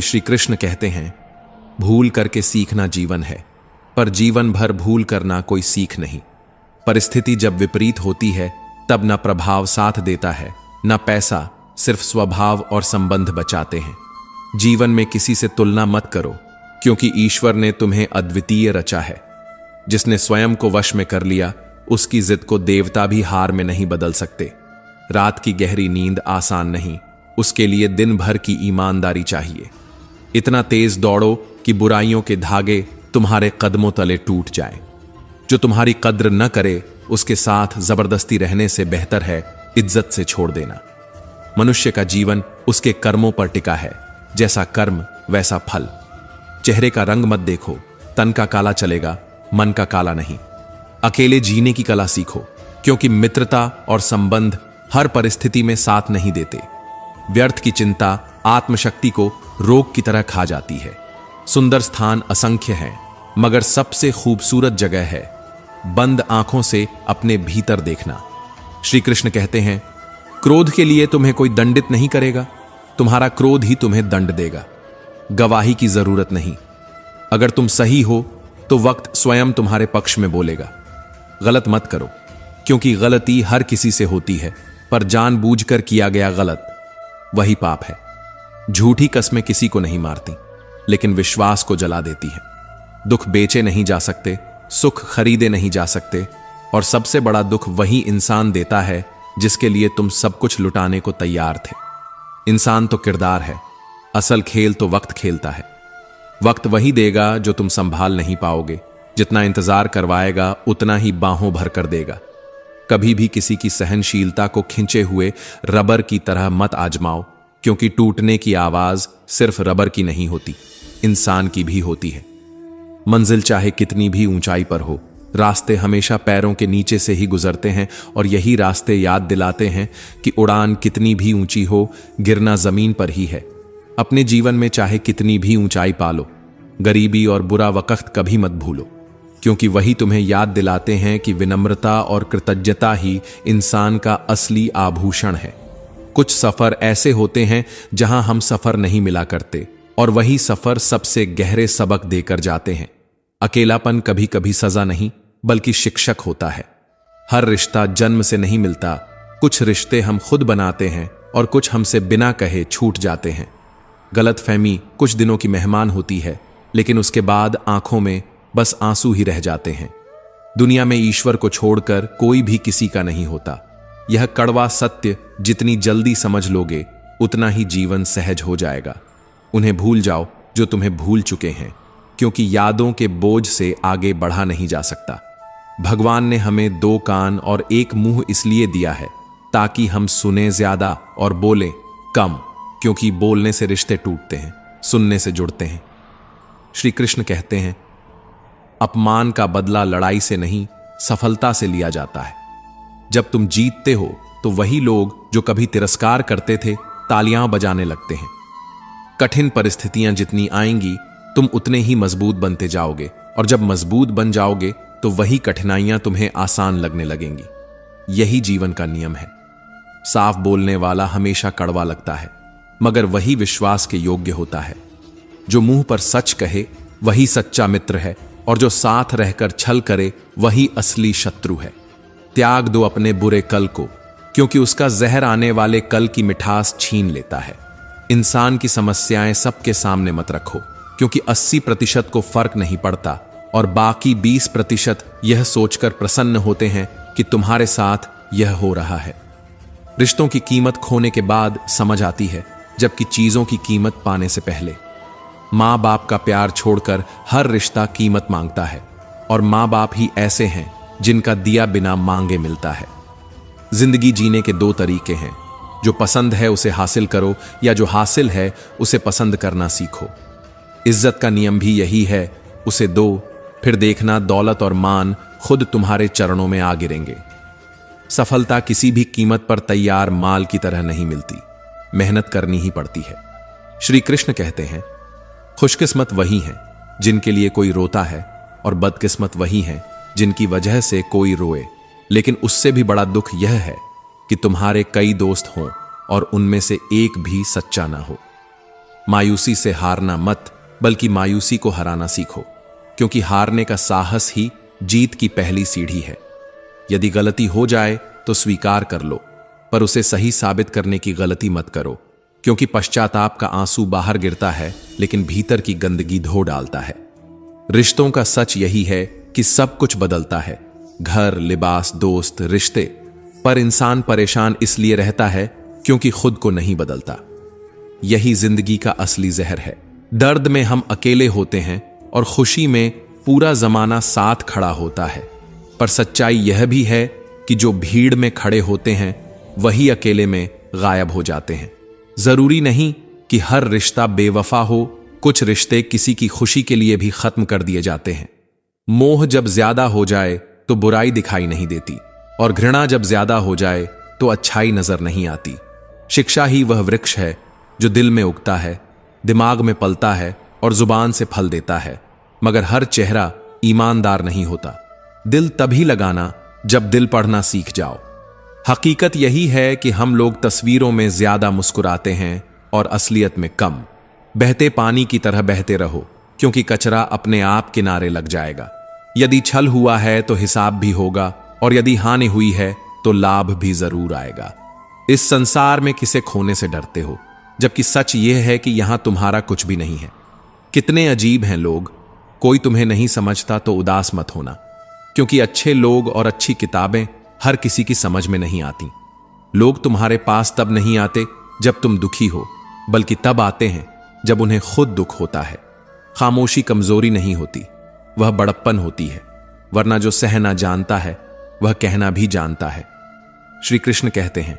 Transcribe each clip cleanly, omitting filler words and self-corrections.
श्री कृष्ण कहते हैं, भूल करके सीखना जीवन है, पर जीवन भर भूल करना कोई सीख नहीं। परिस्थिति जब विपरीत होती है तब न प्रभाव साथ देता है, न पैसा, सिर्फ स्वभाव और संबंध बचाते हैं। जीवन में किसी से तुलना मत करो, क्योंकि ईश्वर ने तुम्हें अद्वितीय रचा है। जिसने स्वयं को वश में कर लिया, उसकी जिद को देवता भी हार में नहीं बदल सकते। रात की गहरी नींद आसान नहीं, उसके लिए दिन भर की ईमानदारी चाहिए। इतना तेज दौड़ो कि बुराइयों के धागे तुम्हारे कदमों तले टूट जाएं। जो तुम्हारी कद्र न करे, उसके साथ जबरदस्ती रहने से बेहतर है इज्जत से छोड़ देना। मनुष्य का जीवन उसके कर्मों पर टिका है, जैसा कर्म वैसा फल। चेहरे का रंग मत देखो, तन का काला चलेगा, मन का काला नहीं। अकेले जीने की कला सीखो, क्योंकि मित्रता और संबंध हर परिस्थिति में साथ नहीं देते। व्यर्थ की चिंता आत्मशक्ति को रोग की तरह खा जाती है। सुंदर स्थान असंख्य हैं, मगर सबसे खूबसूरत जगह है बंद आंखों से अपने भीतर देखना। श्री कृष्ण कहते हैं, क्रोध के लिए तुम्हें कोई दंडित नहीं करेगा, तुम्हारा क्रोध ही तुम्हें दंड देगा। गवाही की जरूरत नहीं। अगर तुम सही हो तो वक्त स्वयं तुम्हारे पक्ष में बोलेगा। गलत मत करो, क्योंकि गलती हर किसी से होती है, पर जानबूझकर किया गया गलत वही पाप है। झूठी कस्में किसी को नहीं मारती, लेकिन विश्वास को जला देती है। दुख बेचे नहीं जा सकते, सुख खरीदे नहीं जा सकते, और सबसे बड़ा दुख वही इंसान देता है जिसके लिए तुम सब कुछ लुटाने को तैयार थे। इंसान तो किरदार है, असल खेल तो वक्त खेलता है। वक्त वही देगा जो तुम संभाल नहीं पाओगे। जितना इंतजार करवाएगा उतना ही बाहों भर कर देगा। कभी भी किसी की सहनशीलता को खिंचे हुए रबर की तरह मत आजमाओ, क्योंकि टूटने की आवाज सिर्फ रबर की नहीं होती, इंसान की भी होती है। मंजिल चाहे कितनी भी ऊंचाई पर हो, रास्ते हमेशा पैरों के नीचे से ही गुजरते हैं, और यही रास्ते याद दिलाते हैं कि उड़ान कितनी भी ऊंची हो, गिरना जमीन पर ही है। अपने जीवन में चाहे कितनी भी ऊंचाई पालो, गरीबी और बुरा वक्त कभी मत भूलो, क्योंकि वही तुम्हें याद दिलाते हैं कि विनम्रता और कृतज्ञता ही इंसान का असली आभूषण है। कुछ सफर ऐसे होते हैं जहां हम सफर नहीं मिला करते, और वही सफर सबसे गहरे सबक देकर जाते हैं। अकेलापन कभी कभी सजा नहीं, बल्कि शिक्षक होता है। हर रिश्ता जन्म से नहीं मिलता। कुछ रिश्ते हम खुद बनाते हैं, और कुछ हमसे बिना कहे छूट जाते हैं। गलतफहमी कुछ दिनों की मेहमान होती है, लेकिन उसके बाद आंखों में बस आंसू ही रह जाते हैं। दुनिया में ईश्वर को छोड़कर कोई भी किसी का नहीं होता। यह कड़वा सत्य जितनी जल्दी समझ लोगे, उतना ही जीवन सहज हो जाएगा। उन्हें भूल जाओ जो तुम्हें भूल चुके हैं, क्योंकि यादों के बोझ से आगे बढ़ा नहीं जा सकता। भगवान ने हमें 2 कान और 1 मुंह इसलिए दिया है ताकि हम सुने ज्यादा और बोलें कम, क्योंकि बोलने से रिश्ते टूटते हैं, सुनने से जुड़ते हैं। श्री कृष्ण कहते हैं, अपमान का बदला लड़ाई से नहीं, सफलता से लिया जाता है। जब तुम जीतते हो तो वही लोग जो कभी तिरस्कार करते थे तालियां बजाने लगते हैं। कठिन परिस्थितियां जितनी आएंगी, तुम उतने ही मजबूत बनते जाओगे, और जब मजबूत बन जाओगे तो वही कठिनाइयां तुम्हें आसान लगने लगेंगी। यही जीवन का नियम है। साफ बोलने वाला हमेशा कड़वा लगता है, मगर वही विश्वास के योग्य होता है। जो मुंह पर सच कहे वही सच्चा मित्र है, और जो साथ रहकर छल करे वही असली शत्रु है। त्याग दो अपने बुरे कल को, क्योंकि उसका जहर आने वाले कल की मिठास छीन लेता है। इंसान की समस्याएं सबके सामने मत रखो, क्योंकि 80% को फर्क नहीं पड़ता, और बाकी 20% यह सोचकर प्रसन्न होते हैं कि तुम्हारे साथ यह हो रहा है। रिश्तों की कीमत खोने के बाद समझ आती है, जबकि चीजों की कीमत पाने से पहले। माँ बाप का प्यार छोड़कर हर रिश्ता कीमत मांगता है, और माँ बाप ही ऐसे हैं जिनका दिया बिना मांगे मिलता है। जिंदगी जीने के 2 तरीके हैं, जो पसंद है उसे हासिल करो, या जो हासिल है उसे पसंद करना सीखो। इज्जत का नियम भी यही है, उसे दो, फिर देखना दौलत और मान खुद तुम्हारे चरणों में आ गिरेंगे। सफलता किसी भी कीमत पर तैयार माल की तरह नहीं मिलती, मेहनत करनी ही पड़ती है। श्री कृष्ण कहते हैं, खुशकिस्मत वही हैं जिनके लिए कोई रोता है, और बदकिस्मत वही हैं जिनकी वजह से कोई रोए। लेकिन उससे भी बड़ा दुख यह है कि तुम्हारे कई दोस्त हों और उनमें से एक भी सच्चा ना हो। मायूसी से हारना मत, बल्कि मायूसी को हराना सीखो, क्योंकि हारने का साहस ही जीत की पहली सीढ़ी है। यदि गलती हो जाए तो स्वीकार कर लो, पर उसे सही साबित करने की गलती मत करो, क्योंकि पश्चाताप का आंसू बाहर गिरता है लेकिन भीतर की गंदगी धो डालता है। रिश्तों का सच यही है कि सब कुछ बदलता है, घर, लिबास, दोस्त, रिश्ते, पर इंसान परेशान इसलिए रहता है क्योंकि खुद को नहीं बदलता। यही जिंदगी का असली जहर है। दर्द में हम अकेले होते हैं और खुशी में पूरा जमाना साथ खड़ा होता है, पर सच्चाई यह भी है कि जो भीड़ में खड़े होते हैं वही अकेले में गायब हो जाते हैं। जरूरी नहीं कि हर रिश्ता बेवफा हो, कुछ रिश्ते किसी की खुशी के लिए भी खत्म कर दिए जाते हैं। मोह जब ज्यादा हो जाए तो बुराई दिखाई नहीं देती, और घृणा जब ज्यादा हो जाए तो अच्छाई नजर नहीं आती। शिक्षा ही वह वृक्ष है जो दिल में उगता है, दिमाग में पलता है और जुबान से फल देता है, मगर हर चेहरा ईमानदार नहीं होता। दिल तभी लगाना जब दिल पढ़ना सीख जाओ। हकीकत यही है कि हम लोग तस्वीरों में ज्यादा मुस्कुराते हैं और असलियत में कम। बहते पानी की तरह बहते रहो, क्योंकि कचरा अपने आप किनारे लग जाएगा। यदि छल हुआ है तो हिसाब भी होगा, और यदि हानि हुई है तो लाभ भी जरूर आएगा। इस संसार में किसे खोने से डरते हो, जबकि सच यह है कि यहां तुम्हारा कुछ भी नहीं है। कितने अजीब हैं लोग। कोई तुम्हें नहीं समझता तो उदास मत होना, क्योंकि अच्छे लोग और अच्छी किताबें हर किसी की समझ में नहीं आती। लोग तुम्हारे पास तब नहीं आते जब तुम दुखी हो, बल्कि तब आते हैं जब उन्हें खुद दुख होता है। खामोशी कमजोरी नहीं होती, वह बड़प्पन होती है, वरना जो सहना जानता है वह कहना भी जानता है। श्री कृष्ण कहते हैं,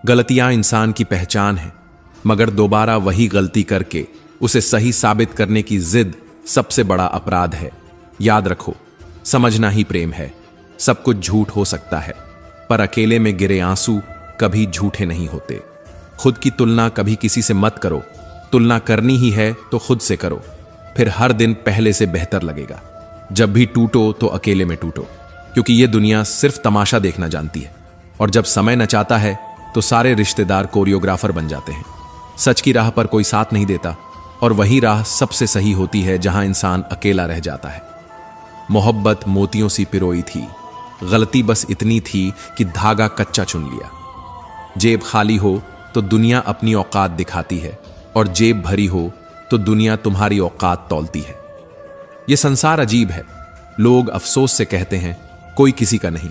गलतियां इंसान की पहचान है, मगर दोबारा वही गलती करके उसे सही साबित करने की जिद सबसे बड़ा अपराध है। याद रखो, समझना ही प्रेम है। सब कुछ झूठ हो सकता है, पर अकेले में गिरे आंसू कभी झूठे नहीं होते। खुद की तुलना कभी किसी से मत करो। तुलना करनी ही है तो खुद से करो, फिर हर दिन पहले से बेहतर लगेगा। जब भी टूटो तो अकेले में टूटो, क्योंकि यह दुनिया सिर्फ तमाशा देखना जानती है, और जब समय नचाता है तो सारे रिश्तेदार कोरियोग्राफर बन जाते हैं। सच की राह पर कोई साथ नहीं देता, और वही राह सबसे सही होती है जहां इंसान अकेला रह जाता है। मोहब्बत मोतियों सी पिरोई थी, गलती बस इतनी थी कि धागा कच्चा चुन लिया। जेब खाली हो तो दुनिया अपनी औकात दिखाती है, और जेब भरी हो तो दुनिया तुम्हारी औकात तौलती है। यह संसार अजीब है। लोग अफसोस से कहते हैं कोई किसी का नहीं,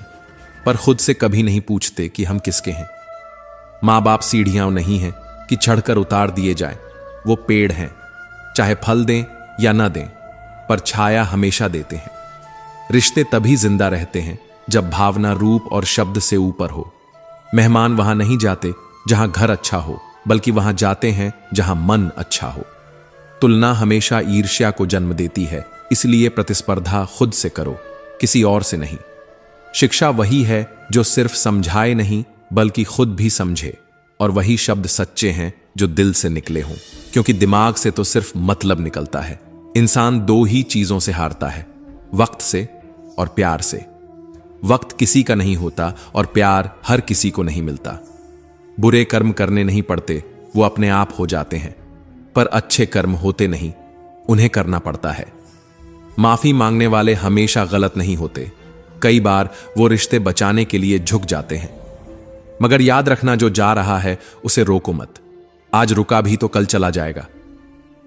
पर खुद से कभी नहीं पूछते कि हम किसके हैं। मां बाप सीढ़ियां नहीं हैं कि चढ़कर उतार दिए जाएं, वो पेड़ हैं, चाहे फल दें या ना दें, पर छाया हमेशा देते हैं। रिश्ते तभी जिंदा रहते हैं जब भावना रूप और शब्द से ऊपर हो। मेहमान वहां नहीं जाते जहां घर अच्छा हो, बल्कि वहां जाते हैं जहां मन अच्छा हो। तुलना हमेशा ईर्ष्या को जन्म देती है, इसलिए प्रतिस्पर्धा खुद से करो, किसी और से नहीं। शिक्षा वही है जो सिर्फ समझाए नहीं बल्कि खुद भी समझे, और वही शब्द सच्चे हैं जो दिल से निकले हों, क्योंकि दिमाग से तो सिर्फ मतलब निकलता है। इंसान दो ही चीजों से हारता है, वक्त से और प्यार से। वक्त किसी का नहीं होता और प्यार हर किसी को नहीं मिलता। बुरे कर्म करने नहीं पड़ते, वो अपने आप हो जाते हैं, पर अच्छे कर्म होते नहीं, उन्हें करना पड़ता है। माफी मांगने वाले हमेशा गलत नहीं होते, कई बार वो रिश्ते बचाने के लिए झुक जाते हैं। मगर याद रखना, जो जा रहा है उसे रोको मत। आज रुका भी तो कल चला जाएगा।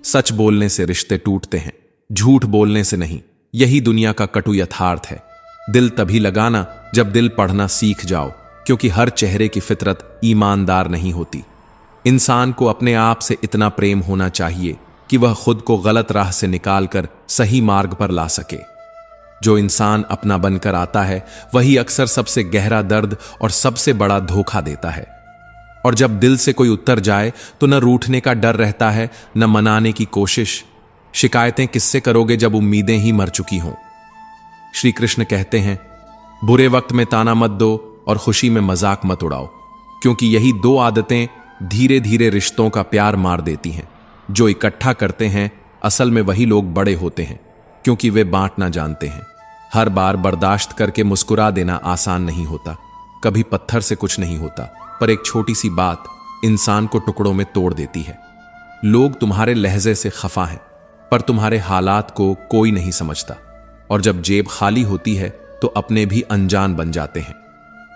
सच बोलने से रिश्ते टूटते हैं, झूठ बोलने से नहीं। यही दुनिया का कटु यथार्थ है। दिल तभी लगाना जब दिल पढ़ना सीख जाओ, क्योंकि हर चेहरे की फितरत ईमानदार नहीं होती। इंसान को अपने आप से इतना प्रेम होना चाहिए कि वह खुद को गलत राह से निकालकर सही मार्ग पर ला सके। जो इंसान अपना बनकर आता है वही अक्सर सबसे गहरा दर्द और सबसे बड़ा धोखा देता है। और जब दिल से कोई उत्तर जाए तो न रूठने का डर रहता है, न मनाने की कोशिश। शिकायतें किससे करोगे जब उम्मीदें ही मर चुकी हों। श्री कृष्ण कहते हैं, बुरे वक्त में ताना मत दो और खुशी में मजाक मत उड़ाओ, क्योंकि यही दो आदतें धीरे धीरे रिश्तों का प्यार मार देती हैं। जो इकट्ठा करते हैं असल में वही लोग बड़े होते हैं, क्योंकि वे बांटना जानते हैं। हर बार बर्दाश्त करके मुस्कुरा देना आसान नहीं होता। कभी पत्थर से कुछ नहीं होता, पर एक छोटी सी बात इंसान को टुकड़ों में तोड़ देती है। लोग तुम्हारे लहजे से खफा हैं, पर तुम्हारे हालात को कोई नहीं समझता। और जब जेब खाली होती है तो अपने भी अनजान बन जाते हैं।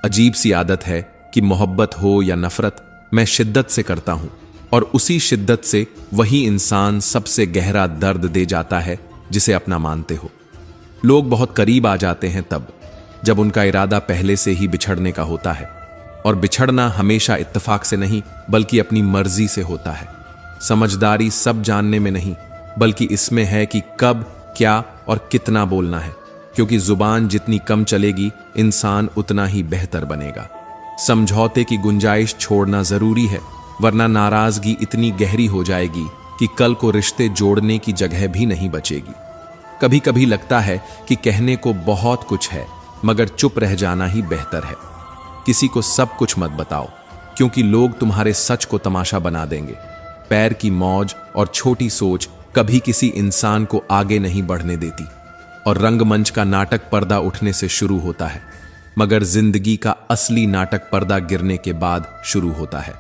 अजीब सी आदत है कि मोहब्बत हो या नफरत, मैं शिद्दत से करता हूं, और उसी शिद्दत से वही इंसान सबसे गहरा दर्द दे जाता है जिसे अपना मानते हो। लोग बहुत करीब आ जाते हैं तब जब उनका इरादा पहले से ही बिछड़ने का होता है, और बिछड़ना हमेशा इत्तेफाक से नहीं बल्कि अपनी मर्जी से होता है। समझदारी सब जानने में नहीं बल्कि इसमें है कि कब, क्या और कितना बोलना है, क्योंकि जुबान जितनी कम चलेगी इंसान उतना ही बेहतर बनेगा। समझौते की गुंजाइश छोड़ना जरूरी है, वरना नाराजगी इतनी गहरी हो जाएगी कि कल को रिश्ते जोड़ने की जगह भी नहीं बचेगी। कभी कभी लगता है कि कहने को बहुत कुछ है, मगर चुप रह जाना ही बेहतर है। किसी को सब कुछ मत बताओ, क्योंकि लोग तुम्हारे सच को तमाशा बना देंगे। पैर की मौज और छोटी सोच कभी किसी इंसान को आगे नहीं बढ़ने देती, और रंगमंच का नाटक पर्दा उठने से शुरू होता है, मगर जिंदगी का असली नाटक पर्दा गिरने के बाद शुरू होता है।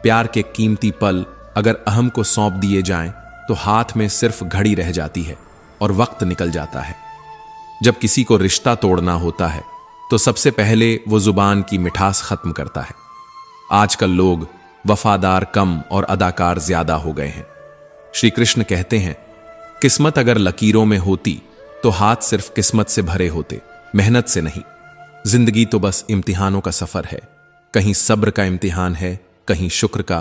प्यार के कीमती पल अगर अहम को सौंप दिए जाएं तो हाथ में सिर्फ घड़ी रह जाती है और वक्त निकल जाता है। जब किसी को रिश्ता तोड़ना होता है तो सबसे पहले वो जुबान की मिठास खत्म करता है। आजकल लोग वफादार कम और अदाकार ज्यादा हो गए हैं। श्री कृष्ण कहते हैं, किस्मत अगर लकीरों में होती तो हाथ सिर्फ किस्मत से भरे होते, मेहनत से नहीं। जिंदगी तो बस इम्तिहानों का सफर है, कहीं सब्र का इम्तिहान है, कहीं शुक्र का।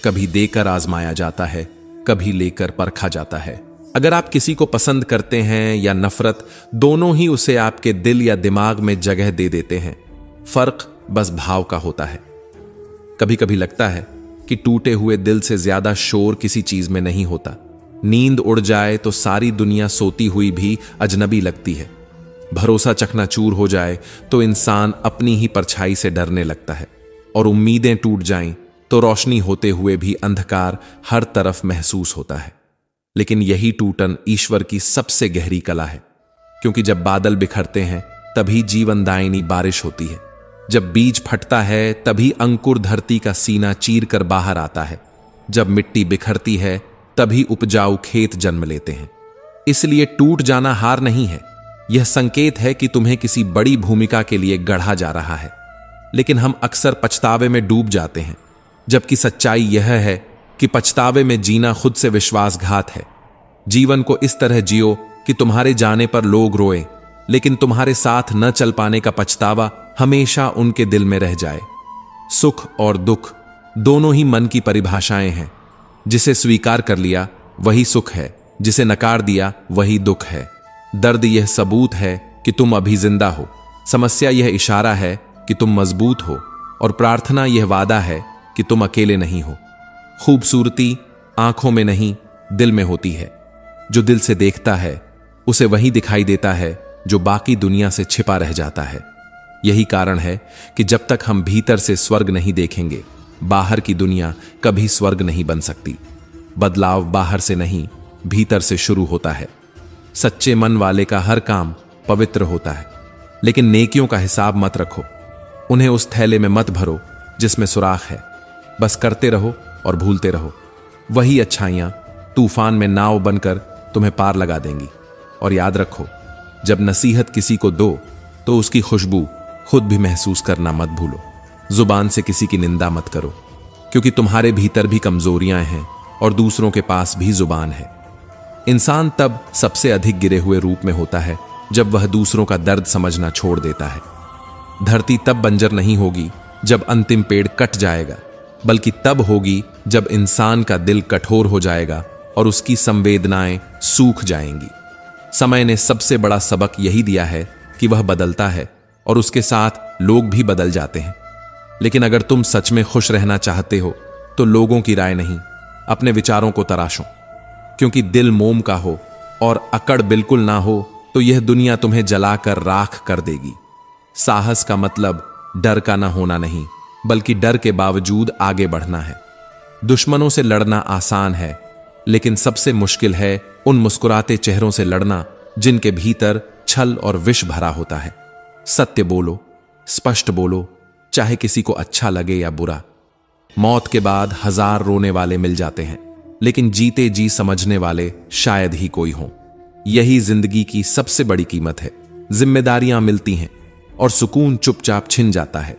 कभी देकर आजमाया जाता है, कभी लेकर परखा जाता है। अगर आप किसी को पसंद करते हैं या नफरत, दोनों ही उसे आपके दिल या दिमाग में जगह दे देते हैं। फर्क बस भाव का होता है। कभी कभी लगता है कि टूटे हुए दिल से ज्यादा शोर किसी चीज में नहीं होता। नींद उड़ जाए तो सारी दुनिया सोती हुई भी अजनबी लगती है। भरोसा चकनाचूर हो जाए तो इंसान अपनी ही परछाई से डरने लगता है, और उम्मीदें टूट जाएं तो रोशनी होते हुए भी अंधकार हर तरफ महसूस होता है। लेकिन यही टूटन ईश्वर की सबसे गहरी कला है, क्योंकि जब बादल बिखरते हैं तभी जीवनदायिनी बारिश होती है। जब बीज फटता है तभी अंकुर धरती का सीना चीर कर बाहर आता है। जब मिट्टी बिखरती है तभी उपजाऊ खेत जन्म लेते हैं। इसलिए टूट जाना हार नहीं है, यह संकेत है कि तुम्हें किसी बड़ी भूमिका के लिए गढ़ा जा रहा है। लेकिन हम अक्सर पछतावे में डूब जाते हैं, जबकि सच्चाई यह है कि पछतावे में जीना खुद से विश्वासघात है। जीवन को इस तरह जियो कि तुम्हारे जाने पर लोग रोए, लेकिन तुम्हारे साथ न चल पाने का पछतावा हमेशा उनके दिल में रह जाए। सुख और दुख दोनों ही मन की परिभाषाएं हैं। जिसे स्वीकार कर लिया वही सुख है, जिसे नकार दिया वही दुख है। दर्द यह सबूत है कि तुम अभी जिंदा हो, समस्या यह इशारा है कि तुम मजबूत हो, और प्रार्थना यह वादा है कि तुम अकेले नहीं हो। खूबसूरती आंखों में नहीं दिल में होती है। जो दिल से देखता है उसे वही दिखाई देता है जो बाकी दुनिया से छिपा रह जाता है। यही कारण है कि जब तक हम भीतर से स्वर्ग नहीं देखेंगे, बाहर की दुनिया कभी स्वर्ग नहीं बन सकती। बदलाव बाहर से नहीं भीतर से शुरू होता है। सच्चे मन वाले का हर काम पवित्र होता है, लेकिन नेकियों का हिसाब मत रखो। उन्हें उस थैले में मत भरो जिसमें सुराख है। बस करते रहो और भूलते रहो। वही अच्छाइयां तूफान में नाव बनकर तुम्हें पार लगा देंगी। और याद रखो, जब नसीहत किसी को दो तो उसकी खुशबू खुद भी महसूस करना मत भूलो। जुबान से किसी की निंदा मत करो, क्योंकि तुम्हारे भीतर भी कमजोरियां हैं और दूसरों के पास भी जुबान है। इंसान तब सबसे अधिक गिरे हुए रूप में होता है जब वह दूसरों का दर्द समझना छोड़ देता है। धरती तब बंजर नहीं होगी जब अंतिम पेड़ कट जाएगा, बल्कि तब होगी जब इंसान का दिल कठोर हो जाएगा और उसकी संवेदनाएं सूख जाएंगी। समय ने सबसे बड़ा सबक यही दिया है कि वह बदलता है और उसके साथ लोग भी बदल जाते हैं। लेकिन अगर तुम सच में खुश रहना चाहते हो तो लोगों की राय नहीं, अपने विचारों को तराशो। क्योंकि दिल मोम का हो और अकड़ बिल्कुल ना हो तो यह दुनिया तुम्हें जलाकर राख कर देगी। साहस का मतलब डर का ना होना नहीं, बल्कि डर के बावजूद आगे बढ़ना है। दुश्मनों से लड़ना आसान है, लेकिन सबसे मुश्किल है उन मुस्कुराते चेहरों से लड़ना जिनके भीतर छल और विष भरा होता है। सत्य बोलो, स्पष्ट बोलो, चाहे किसी को अच्छा लगे या बुरा। मौत के बाद 1000 रोने वाले मिल जाते हैं, लेकिन जीते जी समझने वाले शायद ही कोई हों। यही जिंदगी की सबसे बड़ी कीमत है। जिम्मेदारियां मिलती हैं और सुकून चुपचाप छिन जाता है।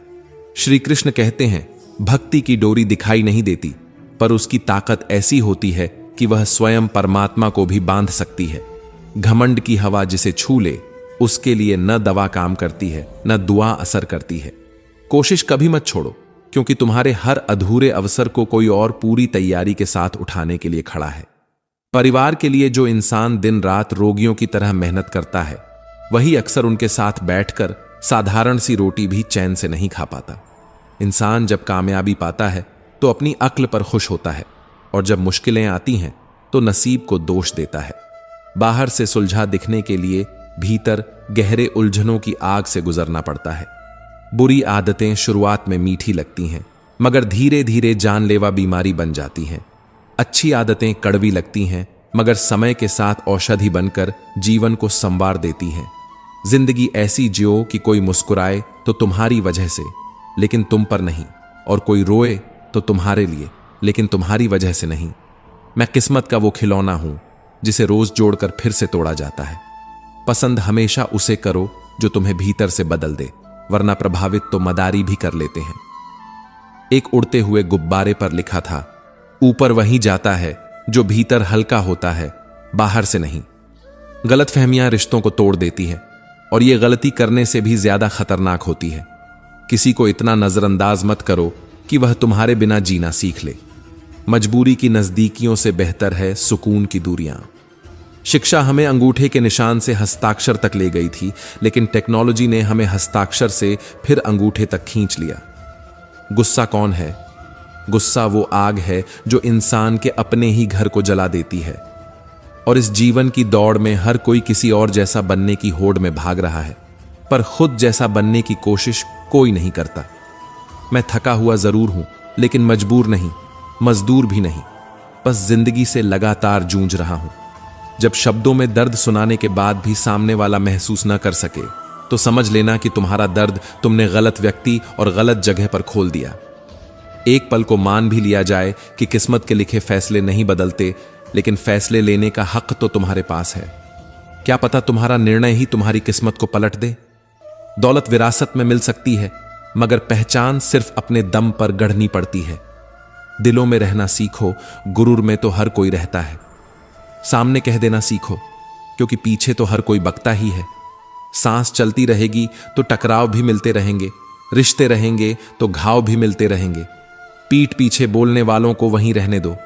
श्री कृष्ण कहते हैं, भक्ति की डोरी दिखाई नहीं देती, पर उसकी ताकत ऐसी होती है कि वह स्वयं परमात्मा को भी बांध सकती है। घमंड की हवा जिसे छू ले, उसके लिए न दवा काम करती है, न दुआ असर करती है। कोशिश कभी मत छोड़ो, क्योंकि तुम्हारे हर अधूरे अवसर को कोई और पूरी तैयारी के साथ उठाने के लिए खड़ा है। परिवार के लिए जो इंसान दिन रात रोगियों की तरह मेहनत करता है, वही अक्सर उनके साथ बैठकर साधारण सी रोटी भी चैन से नहीं खा पाता। इंसान जब कामयाबी पाता है तो अपनी अक्ल पर खुश होता है, और जब मुश्किलें आती हैं तो नसीब को दोष देता है। बाहर से सुलझा दिखने के लिए भीतर गहरे उलझनों की आग से गुजरना पड़ता है। बुरी आदतें शुरुआत में मीठी लगती हैं, मगर धीरे धीरे जानलेवा बीमारी बन जाती हैं। अच्छी आदतें कड़वी लगती हैं, मगर समय के साथ औषधि बनकर जीवन को संवार देती हैं। जिंदगी ऐसी जियो कि कोई मुस्कुराए तो तुम्हारी वजह से, लेकिन तुम पर नहीं, और कोई रोए तो तुम्हारे लिए, लेकिन तुम्हारी वजह से नहीं। मैं किस्मत का वो खिलौना हूं जिसे रोज जोड़कर फिर से तोड़ा जाता है। पसंद हमेशा उसे करो जो तुम्हें भीतर से बदल दे, वरना प्रभावित तो मदारी भी कर लेते हैं। एक उड़ते हुए गुब्बारे पर लिखा था, ऊपर वही जाता है जो भीतर हल्का होता है, बाहर से नहीं। गलतफहमियां रिश्तों को तोड़ देती है, और यह गलती करने से भी ज्यादा खतरनाक होती है। किसी को इतना नजरअंदाज मत करो कि वह तुम्हारे बिना जीना सीख ले। मजबूरी की नजदीकियों से बेहतर है सुकून की दूरियां। शिक्षा हमें अंगूठे के निशान से हस्ताक्षर तक ले गई थी, लेकिन टेक्नोलॉजी ने हमें हस्ताक्षर से फिर अंगूठे तक खींच लिया। गुस्सा कौन है? गुस्सा वो आग है जो इंसान के अपने ही घर को जला देती है। और इस जीवन की दौड़ में हर कोई किसी और जैसा बनने की होड़ में भाग रहा है, पर खुद जैसा बनने की कोशिश कोई नहीं करता। मैं थका हुआ जरूर हूं, लेकिन मजबूर नहीं, मजदूर भी नहीं, बस जिंदगी से लगातार जूझ रहा हूं। जब शब्दों में दर्द सुनाने के बाद भी सामने वाला महसूस न कर सके, तो समझ लेना कि तुम्हारा दर्द तुमने गलत व्यक्ति और गलत जगह पर खोल दिया। एक पल को मान भी लिया जाए कि किस्मत के लिखे फैसले नहीं बदलते, लेकिन फैसले लेने का हक तो तुम्हारे पास है। क्या पता तुम्हारा निर्णय ही तुम्हारी किस्मत को पलट दे। दौलत विरासत में मिल सकती है, मगर पहचान सिर्फ अपने दम पर गढ़नी पड़ती है। दिलों में रहना सीखो, गुरूर में तो हर कोई रहता है। सामने कह देना सीखो, क्योंकि पीछे तो हर कोई बकता ही है। सांस चलती रहेगी तो टकराव भी मिलते रहेंगे, रिश्ते रहेंगे तो घाव भी मिलते रहेंगे। पीठ पीछे बोलने वालों को वहीं रहने दो।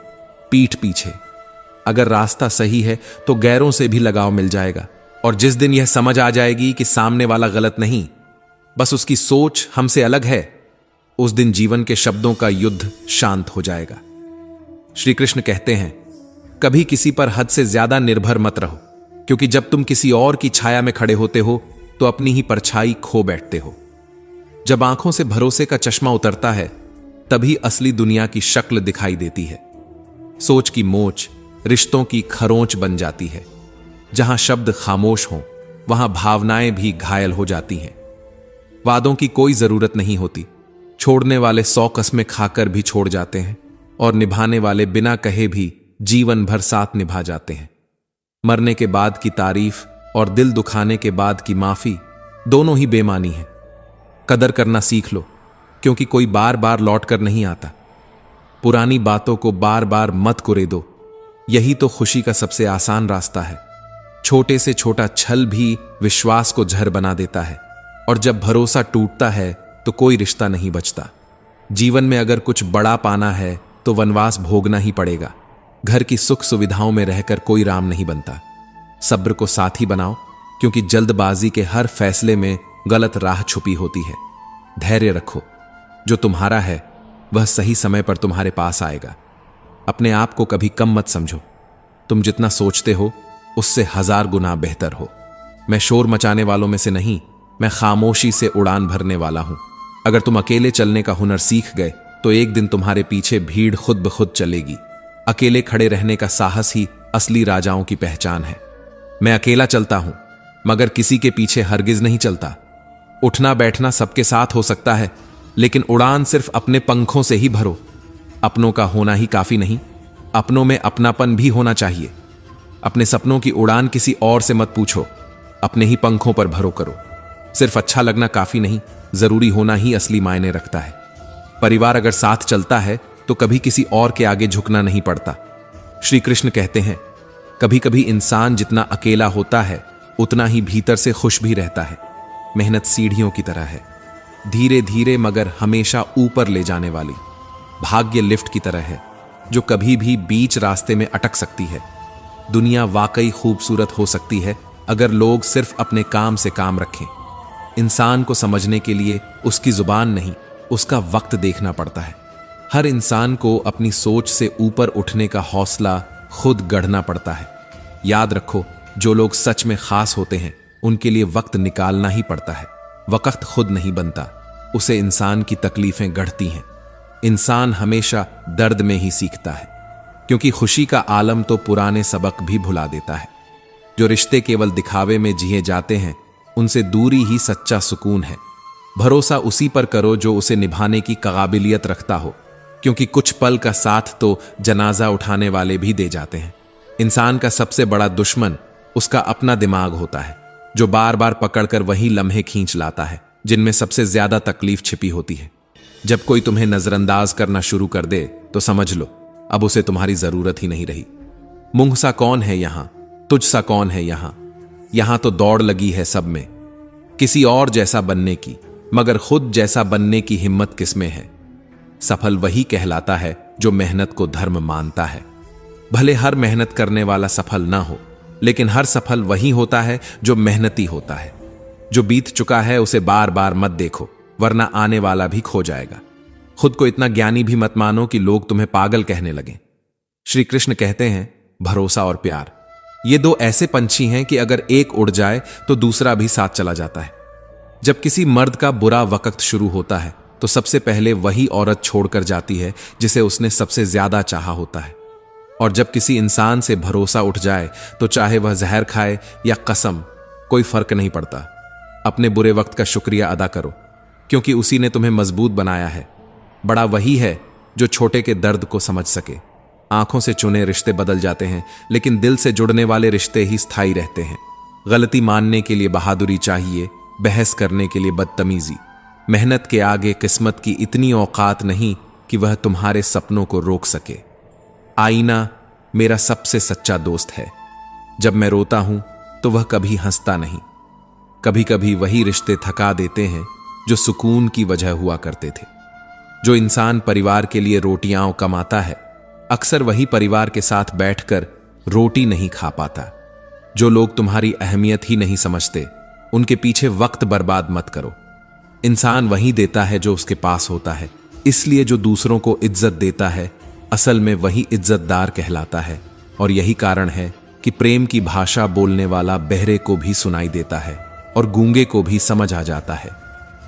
पीठ पीछे अगर रास्ता सही है तो गैरों से भी लगाव मिल जाएगा, और जिस दिन यह समझ आ जाएगी कि सामने वाला गलत नहीं, बस उसकी सोच हमसे अलग है, उस दिन जीवन के शब्दों का युद्ध शांत हो जाएगा। श्री कृष्ण कहते हैं, कभी किसी पर हद से ज्यादा निर्भर मत रहो, क्योंकि जब तुम किसी और की छाया में खड़े होते हो तो अपनी ही परछाई खो बैठते हो। जब आंखों से भरोसे का चश्मा उतरता है, तभी असली दुनिया की शक्ल दिखाई देती है। सोच की मोच रिश्तों की खरोंच बन जाती है। जहां शब्द खामोश हों, वहां भावनाएं भी घायल हो जाती हैं। वादों की कोई जरूरत नहीं होती। छोड़ने वाले 100 कस्में खाकर भी छोड़ जाते हैं, और निभाने वाले बिना कहे भी जीवन भर साथ निभा जाते हैं। मरने के बाद की तारीफ और दिल दुखाने के बाद की माफी दोनों ही बेमानी है। कदर करना सीख लो, क्योंकि कोई बार बार लौट कर नहीं आता। पुरानी बातों को बार बार मत कुरे दो, यही तो खुशी का सबसे आसान रास्ता है। छोटे से छोटा छल भी विश्वास को जहर बना देता है, और जब भरोसा टूटता है तो कोई रिश्ता नहीं बचता। जीवन में अगर कुछ बड़ा पाना है तो वनवास भोगना ही पड़ेगा। घर की सुख सुविधाओं में रहकर कोई राम नहीं बनता। सब्र को साथी बनाओ, क्योंकि जल्दबाजी के हर फैसले में गलत राह छुपी होती है। धैर्य रखो, जो तुम्हारा है वह सही समय पर तुम्हारे पास आएगा। अपने आप को कभी कम मत समझो। तुम जितना सोचते हो उससे 1000 गुना बेहतर हो। मैं शोर मचाने वालों में से नहीं, मैं खामोशी से उड़ान भरने वाला हूं। अगर तुम अकेले चलने का हुनर सीख गए तो एक दिन तुम्हारे पीछे भीड़ खुद ब खुद चलेगी। अकेले खड़े रहने का साहस ही असली राजाओं की पहचान है। मैं अकेला चलता हूं, मगर किसी के पीछे हरगिज नहीं चलता। उठना बैठना सबके साथ हो सकता है, लेकिन उड़ान सिर्फ अपने पंखों से ही भरो। अपनों का होना ही काफी नहीं, अपनों में अपनापन भी होना चाहिए। अपने सपनों की उड़ान किसी और से मत पूछो, अपने ही पंखों पर भरो करो। सिर्फ अच्छा लगना काफी नहीं, जरूरी होना ही असली मायने रखता है। परिवार अगर साथ चलता है तो कभी किसी और के आगे झुकना नहीं पड़ता। श्री कृष्ण कहते हैं, कभी कभी इंसान जितना अकेला होता है उतना ही भीतर से खुश भी रहता है। मेहनत सीढ़ियों की तरह है, धीरे धीरे मगर हमेशा ऊपर ले जाने वाली। भाग्य लिफ्ट की तरह है, जो कभी भी बीच रास्ते में अटक सकती है। दुनिया वाकई खूबसूरत हो सकती है अगर लोग सिर्फ अपने काम से काम रखें। इंसान को समझने के लिए उसकी जुबान नहीं, उसका वक्त देखना पड़ता है। हर इंसान को अपनी सोच से ऊपर उठने का हौसला खुद गढ़ना पड़ता है। याद रखो, जो लोग सच में खास होते हैं उनके लिए वक्त निकालना ही पड़ता है। वक्त खुद नहीं बनता, उसे इंसान की तकलीफें गढ़ती हैं। इंसान हमेशा दर्द में ही सीखता है, क्योंकि खुशी का आलम तो पुराने सबक भी भुला देता है। जो रिश्ते केवल दिखावे में जिए जाते हैं उनसे दूरी ही सच्चा सुकून है। भरोसा उसी पर करो जो उसे निभाने की काबिलियत रखता हो, क्योंकि कुछ पल का साथ तो जनाजा उठाने वाले भी दे जाते हैं। इंसान का सबसे बड़ा दुश्मन उसका अपना दिमाग होता है, जो बार बार पकड़कर वही लम्हे खींच लाता है जिनमें सबसे ज्यादा तकलीफ छिपी होती है। जब कोई तुम्हें नजरअंदाज करना शुरू कर दे तो समझ लो अब उसे तुम्हारी जरूरत ही नहीं रही। मुंह सा कौन है यहां, तुझ सा कौन है यहां। यहां तो दौड़ लगी है सब में किसी और जैसा बनने की, मगर खुद जैसा बनने की हिम्मत किसमें है। सफल वही कहलाता है जो मेहनत को धर्म मानता है। भले हर मेहनत करने वाला सफल ना हो, लेकिन हर सफल वही होता है जो मेहनती होता है। जो बीत चुका है उसे बार बार मत देखो, वरना आने वाला भी खो जाएगा। खुद को इतना ज्ञानी भी मत मानो कि लोग तुम्हें पागल कहने लगें। श्री कृष्ण कहते हैं, भरोसा और प्यार ये दो ऐसे पंछी हैं कि अगर एक उड़ जाए तो दूसरा भी साथ चला जाता है। जब किसी मर्द का बुरा वक्त शुरू होता है तो सबसे पहले वही औरत छोड़कर जाती है जिसे उसने सबसे ज्यादा चाहा होता है। और जब किसी इंसान से भरोसा उठ जाए तो चाहे वह जहर खाए या कसम, कोई फर्क नहीं पड़ता। अपने बुरे वक्त का शुक्रिया अदा करो, क्योंकि उसी ने तुम्हें मजबूत बनाया है। बड़ा वही है जो छोटे के दर्द को समझ सके। आंखों से चुने रिश्ते बदल जाते हैं, लेकिन दिल से जुड़ने वाले रिश्ते ही स्थायी रहते हैं। गलती मानने के लिए बहादुरी चाहिए, बहस करने के लिए बदतमीजी। मेहनत के आगे किस्मत की इतनी औकात नहीं कि वह तुम्हारे सपनों को रोक सके। आईना मेरा सबसे सच्चा दोस्त है। जब मैं रोता हूं तो वह कभी हंसता नहीं। कभी कभी वही रिश्ते थका देते हैं जो सुकून की वजह हुआ करते थे। जो इंसान परिवार के लिए रोटियां कमाता है, अक्सर वही परिवार के साथ बैठकर रोटी नहीं खा पाता। जो लोग तुम्हारी अहमियत ही नहीं समझते, उनके पीछे वक्त बर्बाद मत करो। इंसान वही देता है जो उसके पास होता है, इसलिए जो दूसरों को इज्जत देता है असल में वही इज्जतदार कहलाता है। और यही कारण है कि प्रेम की भाषा बोलने वाला बहरे को भी सुनाई देता है और गूंगे को भी समझ आ जाता है।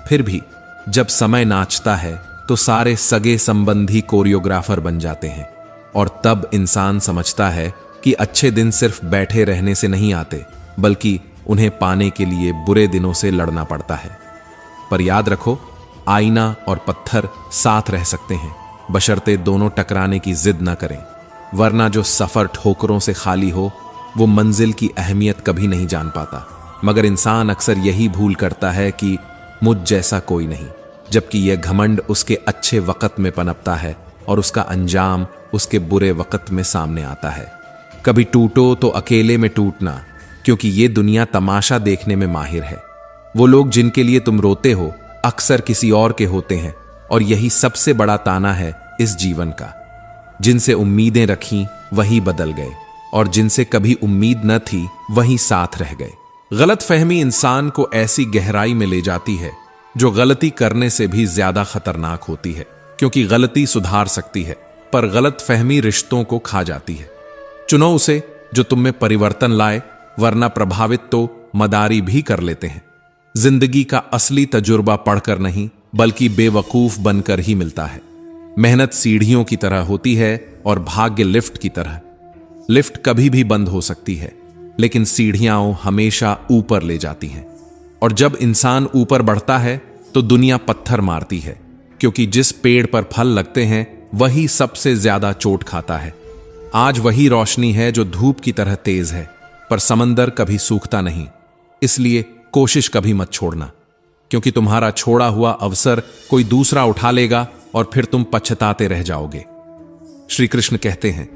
फिर भी जब समय नाचता है तो सारे सगे संबंधी कोरियोग्राफर बन जाते हैं, और तब इंसान समझता है कि अच्छे दिन सिर्फ बैठे रहने से नहीं आते, बल्कि उन्हें पाने के लिए बुरे दिनों से लड़ना पड़ता है। पर याद रखो, आईना और पत्थर साथ रह सकते हैं, बशर्ते दोनों टकराने की जिद न करें। वरना जो सफर ठोकरों से खाली हो वो मंजिल की अहमियत कभी नहीं जान पाता। मगर इंसान अक्सर यही भूल करता है कि मुझ जैसा कोई नहीं, जबकि यह घमंड उसके अच्छे वक्त में पनपता है और उसका अंजाम उसके बुरे वक्त में सामने आता है। कभी टूटो तो अकेले में टूटना, क्योंकि ये दुनिया तमाशा देखने में माहिर है। वो लोग जिनके लिए तुम रोते हो अक्सर किसी और के होते हैं, और यही सबसे बड़ा ताना है इस जीवन का। जिनसे उम्मीदें रखीं वही बदल गए, और जिनसे कभी उम्मीद न थी वही साथ रह गए। गलत फहमी इंसान को ऐसी गहराई में ले जाती है जो गलती करने से भी ज्यादा खतरनाक होती है, क्योंकि गलती सुधार सकती है पर गलत फहमी रिश्तों को खा जाती है। चुनो उसे जो तुम में परिवर्तन लाए, वरना प्रभावित तो मदारी भी कर लेते हैं। जिंदगी का असली तजुर्बा पढ़कर नहीं, बल्कि बेवकूफ बनकर ही मिलता है। मेहनत सीढ़ियों की तरह होती है और भाग्य लिफ्ट की तरह। लिफ्ट कभी भी बंद हो सकती है, लेकिन सीढ़ियां हमेशा ऊपर ले जाती हैं। और जब इंसान ऊपर बढ़ता है तो दुनिया पत्थर मारती है, क्योंकि जिस पेड़ पर फल लगते हैं वही सबसे ज्यादा चोट खाता है। आज वही रोशनी है जो धूप की तरह तेज है, पर समंदर कभी सूखता नहीं। इसलिए कोशिश कभी मत छोड़ना, क्योंकि तुम्हारा छोड़ा हुआ अवसर कोई दूसरा उठा लेगा और फिर तुम पछताते रह जाओगे। श्री कृष्ण कहते हैं,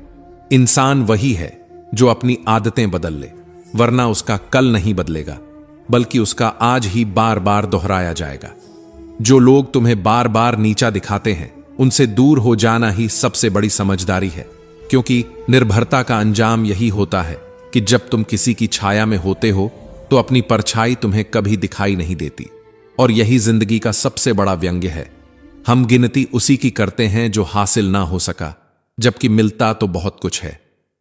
इंसान वही है जो अपनी आदतें बदल ले, वरना उसका कल नहीं बदलेगा, बल्कि उसका आज ही बार बार दोहराया जाएगा। जो लोग तुम्हें बार बार नीचा दिखाते हैं, उनसे दूर हो जाना ही सबसे बड़ी समझदारी है, क्योंकि निर्भरता का अंजाम यही होता है कि जब तुम किसी की छाया में होते हो तो अपनी परछाई तुम्हें कभी दिखाई नहीं देती। और यही जिंदगी का सबसे बड़ा व्यंग्य है। हम गिनती उसी की करते हैं जो हासिल ना हो सका, जबकि मिलता तो बहुत कुछ है।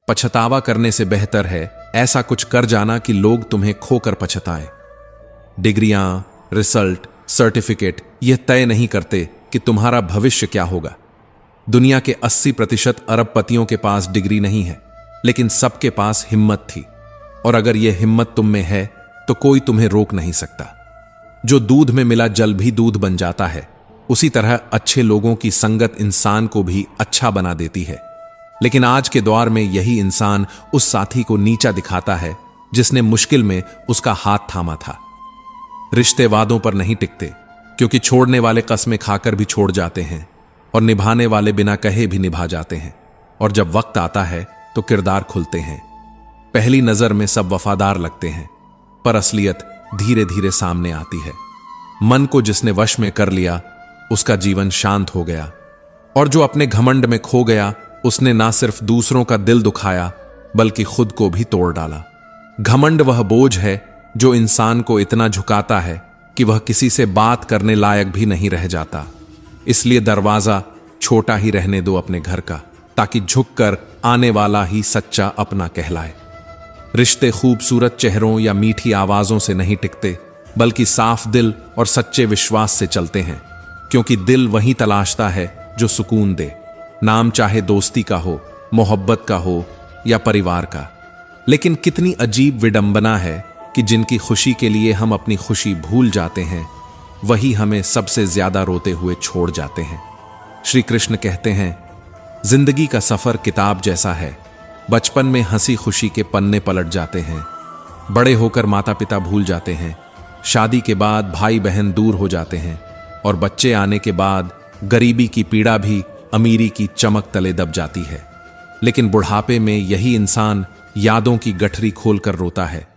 पछतावा करने से बेहतर है ऐसा कुछ कर जाना कि लोग तुम्हें खोकर पछताएं। डिग्रियां, रिजल्ट, सर्टिफिकेट यह तय नहीं करते कि तुम्हारा भविष्य क्या होगा। दुनिया के 80% अरबपतियों के पास डिग्री नहीं है, लेकिन सबके पास हिम्मत थी। और अगर यह हिम्मत तुम में है तो कोई तुम्हें रोक नहीं सकता। जो दूध में मिला जल भी दूध बन जाता है, उसी तरह अच्छे लोगों की संगत इंसान को भी अच्छा बना देती है। लेकिन आज के दौर में यही इंसान उस साथी को नीचा दिखाता है जिसने मुश्किल में उसका हाथ थामा था। रिश्ते वादों पर नहीं टिकते, क्योंकि छोड़ने वाले कस्में खाकर भी छोड़ जाते हैं और निभाने वाले बिना कहे भी निभा जाते हैं। और जब वक्त आता है तो किरदार खुलते हैं। पहली नजर में सब वफादार लगते हैं, पर असलियत धीरे धीरे सामने आती है। मन को जिसने वश में कर लिया, उसका जीवन शांत हो गया। और जो अपने घमंड में खो गया, उसने ना सिर्फ दूसरों का दिल दुखाया, बल्कि खुद को भी तोड़ डाला। घमंड वह बोझ है जो इंसान को इतना झुकाता है कि वह किसी से बात करने लायक भी नहीं रह जाता। इसलिए दरवाजा छोटा ही रहने दो अपने घर का, ताकि झुककर आने वाला ही सच्चा अपना कहलाए। रिश्ते खूबसूरत चेहरों या मीठी आवाजों से नहीं टिकते, बल्कि साफ दिल और सच्चे विश्वास से चलते हैं, क्योंकि दिल वही तलाशता है जो सुकून दे। नाम चाहे दोस्ती का हो, मोहब्बत का हो या परिवार का। लेकिन कितनी अजीब विडंबना है कि जिनकी खुशी के लिए हम अपनी खुशी भूल जाते हैं, वही हमें सबसे ज्यादा रोते हुए छोड़ जाते हैं। श्री कृष्ण कहते हैं, जिंदगी का सफर किताब जैसा है। बचपन में हंसी खुशी के पन्ने पलट जाते हैं, बड़े होकर माता पिता भूल जाते हैं, शादी के बाद भाई बहन दूर हो जाते हैं, और बच्चे आने के बाद गरीबी की पीड़ा भी अमीरी की चमक तले दब जाती है। लेकिन बुढ़ापे में यही इंसान यादों की गठरी खोलकर रोता है,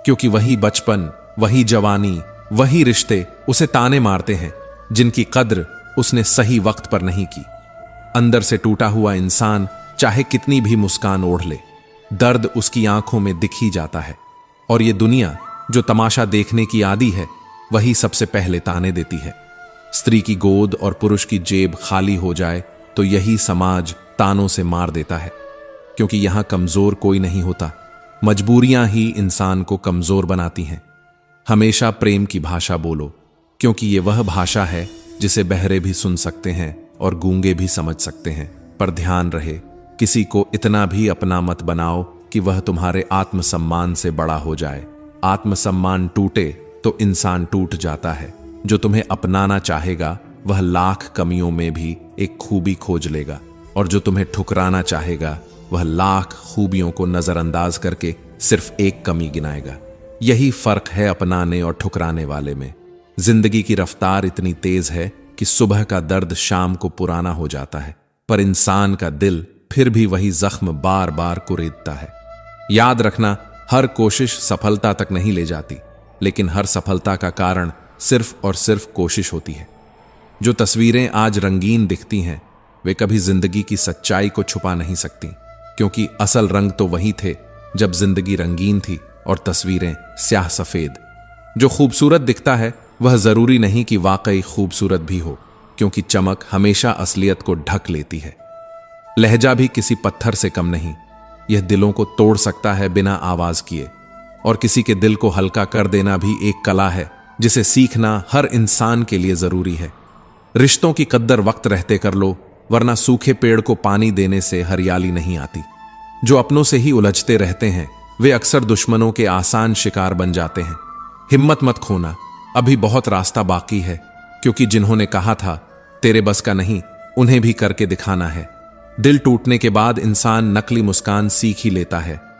क्योंकि वही बचपन, वही जवानी, वही रिश्ते उसे ताने मारते हैं जिनकी कद्र उसने सही वक्त पर नहीं की। अंदर से टूटा हुआ इंसान चाहे कितनी भी मुस्कान ओढ़ ले, दर्द उसकी आंखों में दिख ही जाता है। और ये दुनिया जो तमाशा देखने की आदी है, वही सबसे पहले ताने देती है। स्त्री की गोद और पुरुष की जेब खाली हो जाए तो यही समाज तानों से मार देता है, क्योंकि यहां कमजोर कोई नहीं होता, मजबूरियां ही इंसान को कमजोर बनाती हैं। हमेशा प्रेम की भाषा बोलो, क्योंकि ये वह भाषा है जिसे बहरे भी सुन सकते हैं और गूंगे भी समझ सकते हैं। पर ध्यान रहे, किसी को इतना भी अपना मत बनाओ कि वह तुम्हारे आत्मसम्मान से बड़ा हो जाए। आत्मसम्मान टूटे तो इंसान टूट जाता है। जो तुम्हें अपनाना चाहेगा वह लाख कमियों में भी एक खूबी खोज लेगा, और जो तुम्हें ठुकराना चाहेगा वह लाख खूबियों को नजरअंदाज करके सिर्फ एक कमी गिनाएगा। यही फर्क है अपनाने और ठुकराने वाले में। जिंदगी की रफ्तार इतनी तेज है कि सुबह का दर्द शाम को पुराना हो जाता है, पर इंसान का दिल फिर भी वही जख्म बार बार कुरेदता है। याद रखना, हर कोशिश सफलता तक नहीं ले जाती, लेकिन हर सफलता का कारण सिर्फ और सिर्फ कोशिश होती है। जो तस्वीरें आज रंगीन दिखती हैं, वे कभी जिंदगी की सच्चाई को छुपा नहीं सकती, क्योंकि असल रंग तो वही थे जब जिंदगी रंगीन थी और तस्वीरें स्याह सफेद। जो खूबसूरत दिखता है वह जरूरी नहीं कि वाकई खूबसूरत भी हो, क्योंकि चमक हमेशा असलियत को ढक लेती है। लहजा भी किसी पत्थर से कम नहीं, यह दिलों को तोड़ सकता है बिना आवाज किए। और किसी के दिल को हल्का कर देना भी एक कला है, जिसे सीखना हर इंसान के लिए जरूरी है। रिश्तों की कद्दर वक्त रहते कर लो, वरना सूखे पेड़ को पानी देने से हरियाली नहीं आती। जो अपनों से ही उलझते रहते हैं, वे अक्सर दुश्मनों के आसान शिकार बन जाते हैं। हिम्मत मत खोना, अभी बहुत रास्ता बाकी है, क्योंकि जिन्होंने कहा था तेरे बस का नहीं, उन्हें भी करके दिखाना है। दिल टूटने के बाद इंसान नकली मुस्कान सीख ही लेता है।